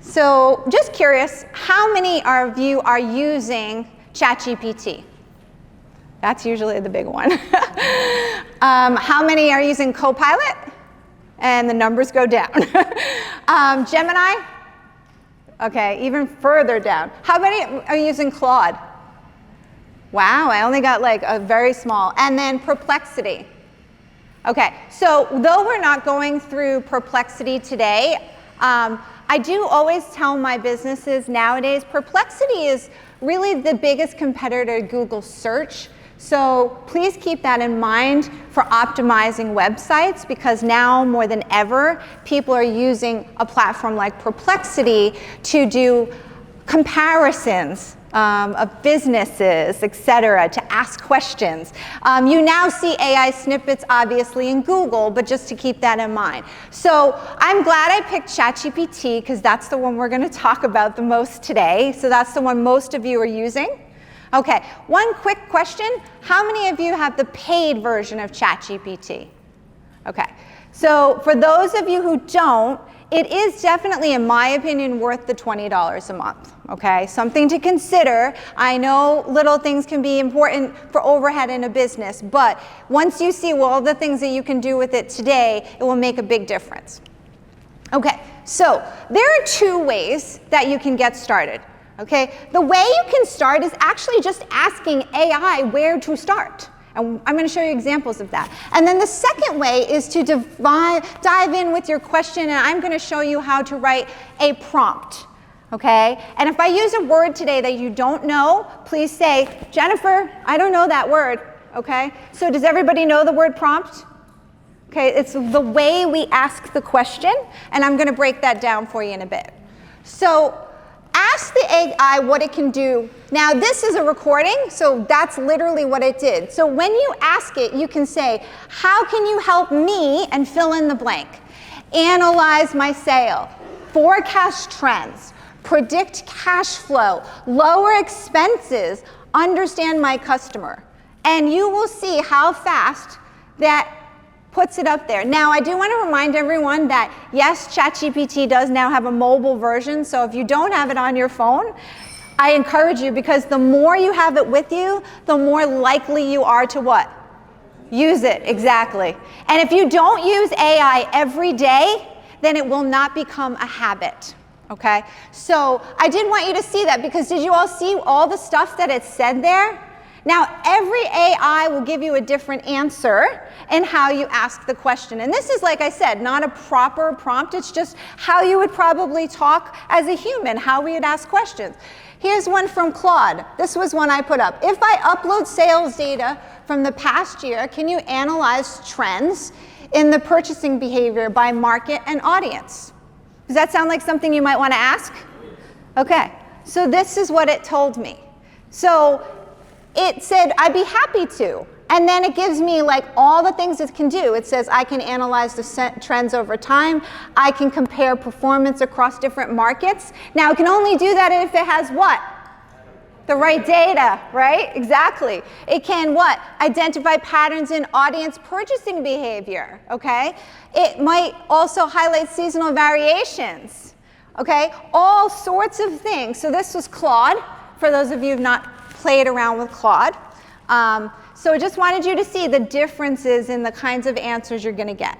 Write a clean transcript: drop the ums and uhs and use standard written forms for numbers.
So just curious, how many of you are using ChatGPT? That's usually the big one. How many are using Copilot? And the numbers go down. Gemini? Okay, even further down. How many are using Claude? Wow, I only got like a very small. And then Perplexity. Okay, so though we're not going through Perplexity today, I do always tell my businesses nowadays, Perplexity is really the biggest competitor to Google search. So please keep that in mind for optimizing websites, because now more than ever, people are using a platform like Perplexity to do comparisons of businesses, etc., to ask questions. You now see AI snippets obviously in Google, but just to keep that in mind. So I'm glad I picked ChatGPT, because that's the one we're going to talk about the most today. So that's the one most of you are using. Okay, one quick question. How many of you have the paid version of ChatGPT? Okay, so for those of you who don't, it is definitely, in my opinion, worth the $20 a month, okay? Something to consider. I know little things can be important for overhead in a business, but once you see all the things that you can do with it today, it will make a big difference. Okay, so there are two ways that you can get started, okay? The way you can start is actually just asking AI where to start. And I'm going to show you examples of that. And then the second way is to dive in with your question, and I'm going to show you how to write a prompt, okay? And if I use a word today that you don't know, please say, Jennifer, I don't know that word, okay? So does everybody know the word prompt? Okay, it's the way we ask the question, and I'm going to break that down for you in a bit. So ask the AI what it can do. Now this is a recording, so that's literally what it did. So when you ask it, you can say, how can you help me, and fill in the blank. Analyze my sale, forecast trends, predict cash flow, lower expenses, understand my customer. And you will see how fast that puts it up there. Now, I do want to remind everyone that, yes, ChatGPT does now have a mobile version, so if you don't have it on your phone, I encourage you, because the more you have it with you, the more likely you are to what? Use it, exactly. And if you don't use AI every day, then it will not become a habit, okay? So I did want you to see that, because did you all see all the stuff that it said there? Now, every AI will give you a different answer in how you ask the question. And this is, like I said, not a proper prompt. It's just how you would probably talk as a human, how we would ask questions. Here's one from Claude. This was one I put up. If I upload sales data from the past year, can you analyze trends in the purchasing behavior by market and audience? Does that sound like something you might want to ask? Okay, so this is what it told me. So it said, I'd be happy to. And then it gives me like all the things it can do. It says I can analyze the trends over time. I can compare performance across different markets. Now it can only do that if it has what? The right data, right? Exactly. It can what? Identify patterns in audience purchasing behavior, okay? It might also highlight seasonal variations, okay? All sorts of things. So this was Claude, for those of you who have not played around with Claude. So I just wanted you to see the differences in the kinds of answers you're going to get.